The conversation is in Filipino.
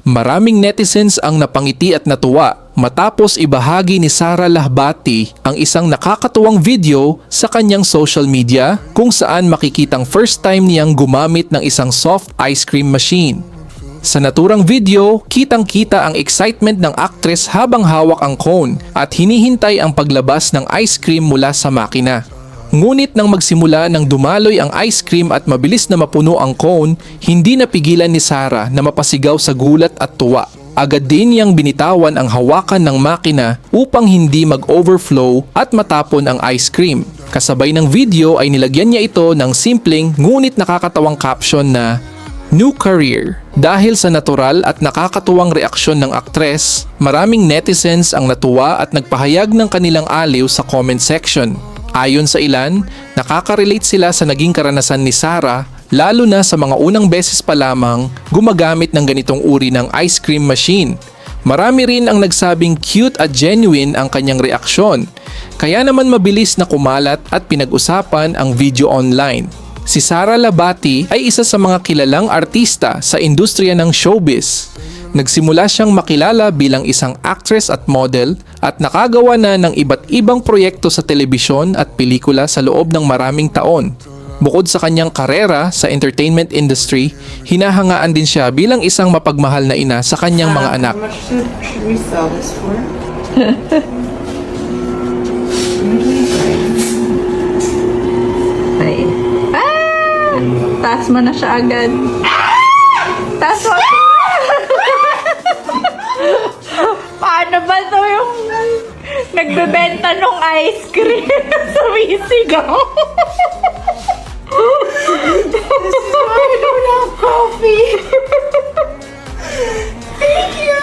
Maraming netizens ang napangiti at natuwa matapos ibahagi ni Sara Lahbati ang isang nakakatuwang video sa kanyang social media kung saan makikitang first time niyang gumamit ng isang soft ice cream machine. Sa naturang video, kitang-kita ang excitement ng actress habang hawak ang cone at hinihintay ang paglabas ng ice cream mula sa makina. Ngunit nang magsimula ng dumaloy ang ice cream at mabilis na mapuno ang cone, hindi napigilan ni Sara na mapasigaw sa gulat at tuwa. Agad din niyang binitawan ang hawakan ng makina upang hindi mag-overflow at matapon ang ice cream. Kasabay ng video ay nilagyan niya ito ng simpleng ngunit nakakatawang caption na "New Career." Dahil sa natural at nakakatuwang reaksyon ng aktres, maraming netizens ang natuwa at nagpahayag ng kanilang aliw sa comment section. Ayon sa ilan, nakaka-relate sila sa naging karanasan ni Sara, lalo na sa mga unang beses pa lamang gumagamit ng ganitong uri ng ice cream machine. Marami rin ang nagsabing cute at genuine ang kanyang reaksyon, kaya naman mabilis na kumalat at pinag-usapan ang video online. Si Sara Lahbati ay isa sa mga kilalang artista sa industriya ng showbiz. Nagsimula siyang makilala bilang isang actress at model at nakagawa na ng iba't ibang proyekto sa telebisyon at pelikula sa loob ng maraming taon. Bukod sa kanyang karera sa entertainment industry, hinahangaan din siya bilang isang mapagmahal na ina sa kanyang mga anak. How much should we sell this for? Ay. Taas mo na siya agad. Taas mo. Paano ba to yung nagbebenta ng ice cream sa Wisigaw? I don't have coffee. Thank you.